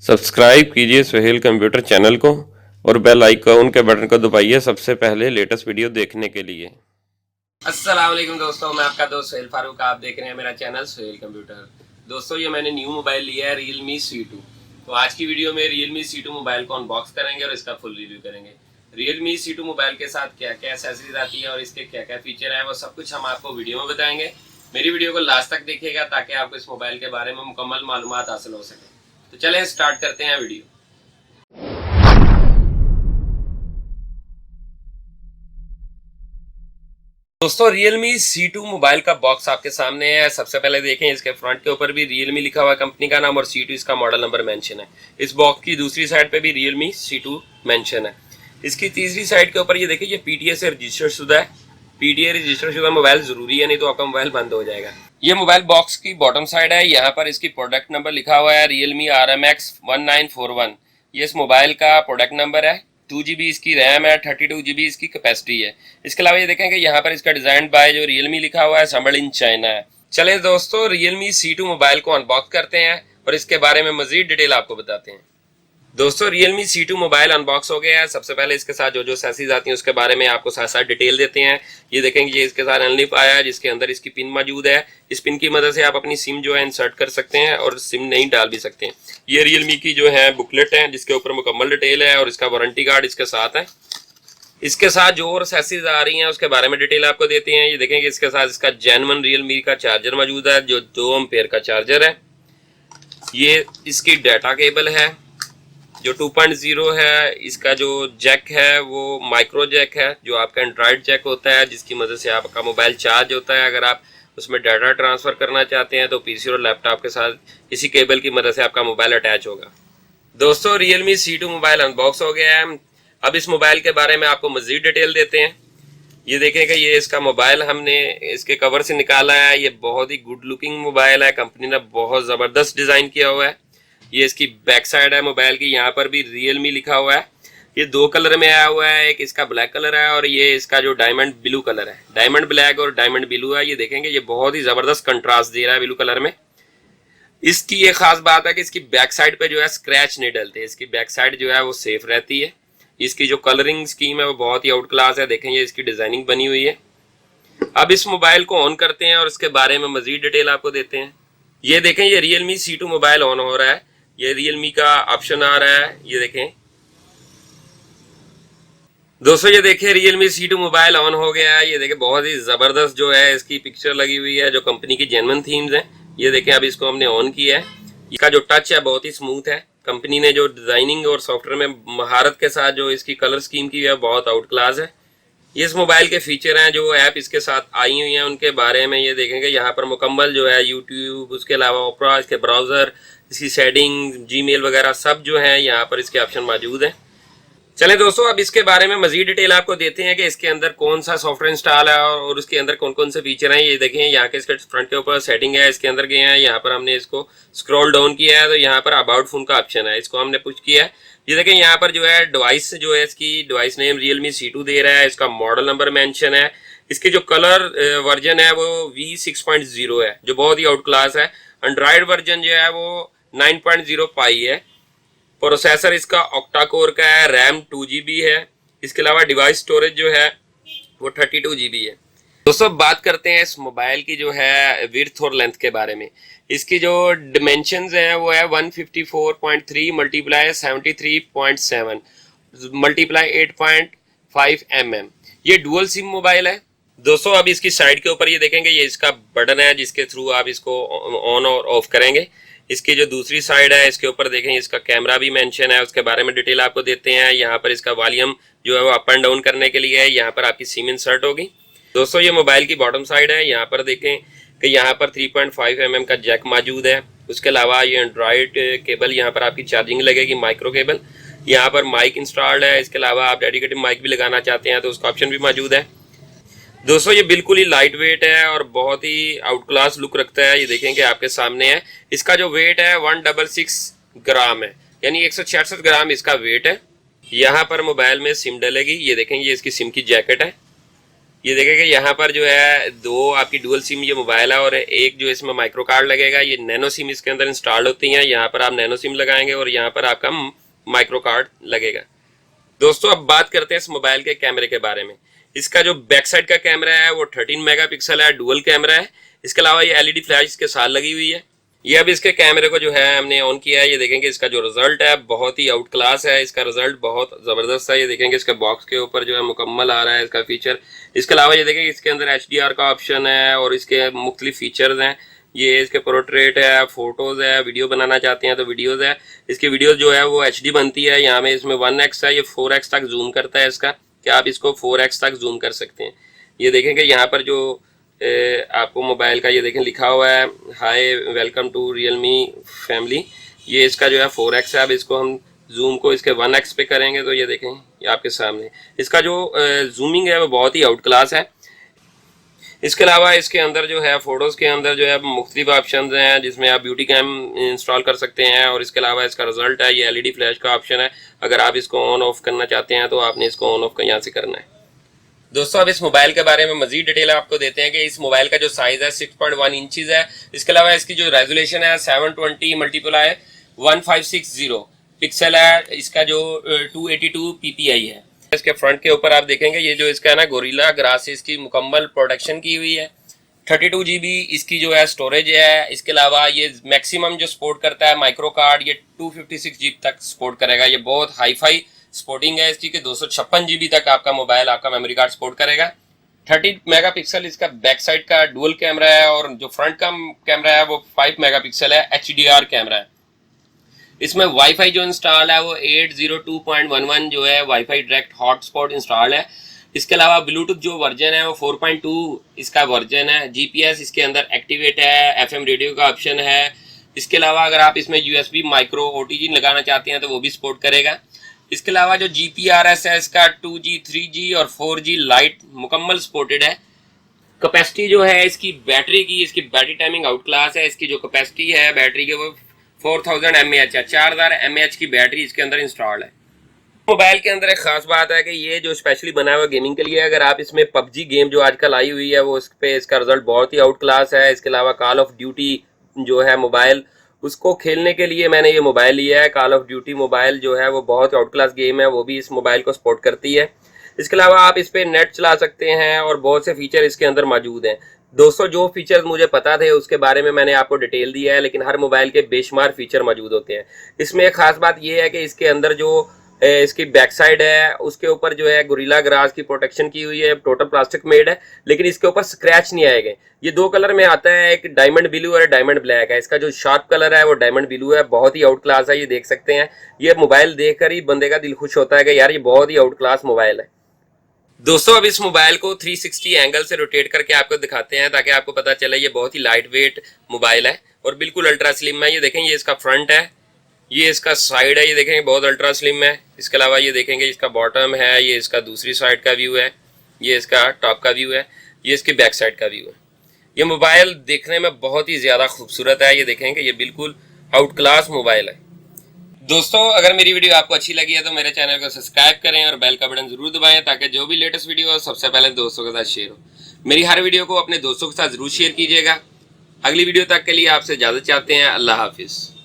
Subscribe कीजिए Suhail computer channel को और बेल आइकॉन के बटन को दबाइए सबसे पहले लेटेस्ट वीडियो देखने के लिए। अस्सलाम वालेकुम दोस्तों, मैं आपका दोस्त सुहेल फारूक। आप देख रहे हैं मेरा चैनल सुहेल कंप्यूटर। दोस्तों, ये मैंने न्यू मोबाइल लिया है Realme C2। तो आज की वीडियो में Realme C2 मोबाइल को अनबॉक्स करेंगे और इसका फुल रिव्यू करेंगे। Realme C2 मोबाइल के साथ क्या क्या एक्सेसरीज आती है और इसके क्या क्या फीचर है वो सब कुछ हम आपको वीडियो में बताएंगे। मेरी वीडियो को लास्ट तक देखिएगा ताकि आपको इस मोबाइल के बारे में मुकम्मल मालूमात हासिल हो सके। तो चलें स्टार्ट करते हैं वीडियो। दोस्तों, Realme C2 मोबाइल का बॉक्स आपके सामने है। सबसे पहले देखें, इसके फ्रंट के ऊपर भी Realme लिखा हुआ है कंपनी का नाम और C2 इसका मॉडल नंबर मेंशन है। इस बॉक्स की दूसरी साइड पे भी Realme C2 मेंशन है। इसकी तीसरी साइड के ऊपर ये देखिए, ये PDA से रजिस्टर शुदा है। PDA रजिस्टर शुदा मोबाइल जरूरी है, नहीं तो आपका मोबाइल बंद हो जाएगा। ये मोबाइल बॉक्स की बॉटम साइड है। यहाँ पर इसकी प्रोडक्ट नंबर लिखा हुआ है Realme RMX 1941। ये इस मोबाइल का प्रोडक्ट नंबर है। 2GB इसकी रैम है, 32GB इसकी कैपेसिटी है। इसके अलावा ये देखेंगे यहाँ पर इसका डिजाइन बाय जो Realme लिखा हुआ है असम्बल्ड इन चाइना है। चले दोस्तों, Realme C2 मोबाइल को अनबॉक्स करते हैं और इसके बारे में मजीद डिटेल आपको बताते हैं। दोस्तों, Realme C2 मोबाइल अनबॉक्स हो गया है। सबसे पहले इसके साथ जो जो एक्सेसरीज आती हैं उसके बारे में आपको साथ साथ डिटेल देते हैं। ये देखेंगे, ये इसके साथ अनलिप आया है जिसके अंदर इसकी पिन मौजूद है। इस पिन की मदद से आप अपनी सिम जो है इंसर्ट कर सकते हैं और सिम नहीं डाल भी सकते हैं। ये Realme की जो है बुकलेट है जिसके ऊपर मुकम्मल डिटेल है और इसका वारंटी कार्ड इसके साथ है। इसके साथ जो और एक्सेसरीज आ रही हैं उसके बारे में डिटेल आपको देते हैं। ये देखेंगे, इसके साथ इसका जेन्युइन Realme का चार्जर मौजूद है जो 2 एम्पेयर का चार्जर है। ये इसकी डाटा केबल है जो 2.0 है। इसका जो जैक है वो माइक्रो जैक है जो आपका एंड्रॉयड जैक होता है जिसकी मदद से आपका मोबाइल चार्ज होता है। अगर आप उसमें डाटा ट्रांसफ़र करना चाहते हैं तो पीसी और लैपटॉप के साथ इसी केबल की मदद से आपका मोबाइल अटैच होगा। दोस्तों, Realme C2 मोबाइल अनबॉक्स हो गया है। अब इस मोबाइल के बारे में आपको मज़ीद डिटेल देते हैं। ये देखेंगे, ये इसका मोबाइल हमने इसके कवर से निकाला है। ये बहुत ही गुड लुकिंग मोबाइल है। कंपनी ने बहुत ज़बरदस्त डिज़ाइन किया हुआ है। ये इसकी बैक साइड है मोबाइल की। यहाँ पर भी Realme लिखा हुआ है। ये 2 कलर में आया हुआ है, एक इसका ब्लैक कलर है और ये इसका जो डायमंड ब्लू कलर है। डायमंड ब्लैक और डायमंड ब्लू है। ये देखेंगे, ये बहुत ही ज़बरदस्त कंट्रास्ट दे रहा है ब्लू कलर में। इसकी ये खास बात है कि इसकी बैक साइड पे जो है स्क्रैच नहीं डलते। इसकी बैक साइड जो है वो सेफ रहती है। इसकी जो कलरिंग स्कीम है वो बहुत ही आउट क्लास है। देखें, ये इसकी डिजाइनिंग बनी हुई है। अब इस मोबाइल को ऑन करते हैं और इसके बारे में मजीद डिटेल आपको देते हैं। ये देखें, ये Realme C2 मोबाइल ऑन हो रहा है। ये Realme का ऑप्शन आ रहा है। ये देखें दोस्तों, ये देखें Realme C2 मोबाइल ऑन हो गया है। ये देखें, बहुत ही जबरदस्त जो है इसकी पिक्चर लगी हुई है जो कंपनी की जेन्युइन थीम्स हैं। ये देखें, अब इसको हमने ऑन किया है। इसका जो टच है बहुत ही स्मूथ है। कंपनी ने जो डिजाइनिंग और सॉफ्टवेयर में महारत के साथ जो इसकी कलर स्कीम की है बहुत आउट क्लास है। ये इस मोबाइल के फीचर हैं, जो ऐप इसके साथ आई हुई हैं उनके बारे में ये देखेंगे। यहाँ पर मुकम्मल जो है यूट्यूब, उसके अलावा ओपरा, इसके ब्राउज़र, इसकी सेटिंग, जीमेल वगैरह सब जो है यहाँ पर इसके ऑप्शन मौजूद हैं। चलें दोस्तों, अब इसके बारे में मजीद डिटेल आपको देते हैं कि इसके अंदर कौन सा सॉफ्टवेयर इंस्टॉल है और उसके अंदर कौन कौन से फीचर हैं। ये देखें, यहाँ के इसके फ्रंट के ऊपर सेटिंग है, इसके अंदर गए हैं। यहाँ पर हमने इसको स्क्रॉल डाउन किया है तो यहाँ पर अबाउट फोन का ऑप्शन है, इसको हमने पुश किया है। ये देखें, यहाँ पर जो है डिवाइस जो है इसकी डिवाइस नेम Realme C2 दे रहा है। इसका मॉडल नंबर मेंशन है। इसकी जो कलर वर्जन है वो V6.0 है जो बहुत ही आउट क्लास है। एंड्रॉयड वर्जन जो है वो 9.0 पाई है। प्रोसेसर इसका ऑक्टा कोर का है। रैम 2GB है। इसके अलावा डिवाइस स्टोरेज जो है वो 32GB है। दोस्तों, बात करते हैं इस मोबाइल की जो है विड्थ और लेंथ के बारे में। इसकी जो डिमेंशंस हैं वो है 154.3 मल्टीप्लाई 73.7 मल्टीप्लाई 8.5 mm। ये डुअल सिम मोबाइल है। दोस्तों, अब इसकी साइड के ऊपर ये देखेंगे, ये इसका बटन है जिसके थ्रू आप इसको ऑन और ऑफ करेंगे। इसकी जो दूसरी साइड है इसके ऊपर देखें, इसका कैमरा भी मेंशन है, उसके बारे में डिटेल आपको देते हैं। यहाँ पर इसका वॉल्यूम जो है वो अप एंड डाउन करने के लिए है। यहाँ पर आपकी सिम इंसर्ट होगी। दोस्तों, ये मोबाइल की बॉटम साइड है। यहाँ पर देखें कि यहाँ पर 3.5 mm का जैक मौजूद है। उसके अलावा ये एंड्रॉयड केबल, यहाँ पर आपकी चार्जिंग लगेगी, माइक्रो केबल। यहाँ पर माइक इंस्टॉल्ड है। इसके अलावा आप डेडिकेटेड माइक भी लगाना चाहते हैं तो उसका ऑप्शन भी मौजूद है। दोस्तों, ये बिल्कुल ही लाइट वेट है और बहुत ही आउट क्लास लुक रखता है। ये देखेंगे आपके सामने है। इसका जो वेट है 166 ग्राम है, यानी 166 ग्राम इसका वेट है। यहाँ पर मोबाइल में सिम डलेगी। ये देखेंगे, ये इसकी सिम की जैकेट है। ये देखेंगे यहाँ पर जो है दो आपकी डुअल सिम ये मोबाइल है और एक जो इसमें माइक्रो कार्ड लगेगा। ये नैनो सिम इसके अंदर इंस्टॉल होती हैं। यहाँ पर आप नैनो सिम लगाएंगे और यहाँ पर आपका माइक्रो कार्ड लगेगा। दोस्तों अब बात करते हैं इस मोबाइल के कैमरे के बारे में। इसका जो बैक साइड का कैमरा है वो 13 मेगापिक्सल है, डुअल कैमरा है। इसके अलावा ये एलईडी फ्लैश इसके साथ लगी हुई है। ये अब इसके कैमरे को जो है हमने ऑन किया है। ये देखेंगे इसका जो रिजल्ट है बहुत ही आउट क्लास है। इसका रिजल्ट बहुत ज़बरदस्त है। ये देखेंगे इसके बॉक्स के ऊपर जो है मुकम्मल आ रहा है इसका फीचर। इसके अलावा ये देखेंगे इसके अंदर HDR का ऑप्शन है और इसके मुख्तलिफ फीचर्स हैं। ये इसके पोर्ट्रेट है, फोटोज़ है, वीडियो बनाना चाहते हैं तो वीडियोज़ है। इसकी वीडियोज़ जो है वो HD बनती है। यहाँ में इसमें 1x है, ये 4x तक जूम करता है इसका, कि आप इसको 4x तक जूम कर सकते हैं। ये देखेंगे यहाँ पर जो आपको मोबाइल का ये देखें लिखा हुआ है, hi welcome to Realme family. ये इसका जो है 4x है। अब इसको हम जूम को इसके 1x पे करेंगे तो ये देखें ये आपके सामने इसका जो जूमिंग है वो बहुत ही आउट क्लास है। इसके अलावा इसके अंदर जो है फोटोज़ के अंदर जो है मुख्तलिफ ऑप्शन हैं जिसमें आप ब्यूटी कैम इंस्टॉल कर सकते हैं। और इसके अलावा इसका रिजल्ट है, ये LED फ्लैश का ऑप्शन है। अगर आप इसको ऑन ऑफ करना चाहते हैं तो आपने इसको ऑन ऑफ का यहाँ से करना है। दोस्तों अब इस मोबाइल के बारे में मजीद डिटेल आपको देते हैं कि इस मोबाइल का जो साइज है 6.1 इंचज़ है। इसके अलावा इसकी जो रेजोल्यूशन है 720x1560 पिक्सल है। इसका जो 282 ppi है। इसके फ्रंट के ऊपर आप देखेंगे ये जो इसका है ना गोरिल्ला ग्लास से इसकी मुकम्मल प्रोटेक्शन की हुई है। 32 GB इसकी जो है स्टोरेज है। इसके अलावा ये मैक्सिमम जो सपोर्ट करता है माइक्रो कार्ड ये 256 GB तक सपोर्ट करेगा। ये बहुत हाई फाई सपोर्टिंग है इसकी कि 256 GB तक आपका मोबाइल आपका मेमोरी कार्ड सपोर्ट करेगा। 30 मेगापिक्सल इसका बैक साइड का डुअल कैमरा है और जो फ्रंट का कैमरा है वो 5 मेगापिक्सल है, HDR कैमरा है। इसमें वाईफाई जो इंस्टॉल है वो 802.11 जो है वाईफाई डायरेक्ट हॉटस्पॉट इंस्टॉल है। इसके अलावा ब्लूटूथ जो वर्जन है वो 4.2 इसका वर्जन है। GPS इसके अंदर एक्टिवेट है, FM रेडियो का ऑप्शन है। इसके अलावा अगर आप इसमें USB माइक्रो OTG लगाना चाहते हैं तो वो भी सपोर्ट करेगा। इसके अलावा जो GPRS है इसका 2G, 3G और 4G लाइट मुकम्मल सपोर्टेड है। कैपेसिटी जो है इसकी बैटरी की, इसकी बैटरी टाइमिंग आउट क्लास है। इसकी जो कैपेसिटी है बैटरी के वो 4000 mAh है, 4000 mAh की बैटरी इसके अंदर इंस्टॉल है। मोबाइल के अंदर एक खास बात है कि ये जो स्पेशली बना हुआ गेमिंग के लिए, अगर आप इसमें PUBG गेम जो आजकल आई हुई है वो इस पे इसका रिजल्ट बहुत ही आउट क्लास है। इसके अलावा कॉल ऑफ ड्यूटी जो है मोबाइल उसको खेलने के लिए मैंने ये मोबाइल लिया है। कॉल ऑफ ड्यूटी मोबाइल जो है वो बहुत आउट क्लास गेम है, वो भी इस मोबाइल को सपोर्ट करती है। इसके अलावा आप इस पे नेट चला सकते हैं और बहुत से फीचर इसके अंदर मौजूद हैं। दोस्तों जो फीचर्स मुझे पता थे उसके बारे में मैंने आपको डिटेल दिया है, लेकिन हर मोबाइल के बेशुमार फीचर मौजूद होते हैं। इसमें एक खास बात यह है कि इसके अंदर जो इसकी बैक साइड है उसके ऊपर जो है गोरिल्ला ग्लास की प्रोटेक्शन की हुई है, टोटल प्लास्टिक मेड है, लेकिन इसके ऊपर स्क्रैच नहीं आएंगे। ये दो कलर में आता है, एक डायमंड ब्लू और डायमंड ब्लैक है। इसका जो शार्प कलर है वो डायमंड ब्लू है, बहुत ही आउट क्लास है। ये देख सकते हैं, ये मोबाइल देखकर ही बंदे का दिल खुश होता है कि यार ये बहुत ही आउट क्लास मोबाइल है। दोस्तों अब इस मोबाइल को 360 एंगल से रोटेट करके आपको दिखाते हैं ताकि आपको पता चले ये बहुत ही लाइट वेट मोबाइल है और बिल्कुल अल्ट्रा स्लिम है। ये देखें ये इसका फ्रंट है, ये इसका साइड है, ये देखेंगे बहुत अल्ट्रा स्लिम है। इसके अलावा ये देखेंगे इसका बॉटम है, ये इसका दूसरी साइड का व्यू है, ये इसका टॉप का व्यू है, ये इसकी बैक साइड का व्यू है। ये मोबाइल देखने में बहुत ही ज़्यादा खूबसूरत है। ये देखेंगे ये बिल्कुल आउट क्लास मोबाइल है। दोस्तों अगर मेरी वीडियो आपको अच्छी लगी है तो मेरे चैनल को सब्सक्राइब करें और बेल का बटन जरूर दबाएं ताकि जो भी लेटेस्ट वीडियो हो सबसे पहले दोस्तों के साथ शेयर हो। मेरी हर वीडियो को अपने दोस्तों के साथ जरूर शेयर कीजिएगा। अगली वीडियो तक के लिए आपसे इजाज़त चाहते हैं। अल्लाह हाफिज़।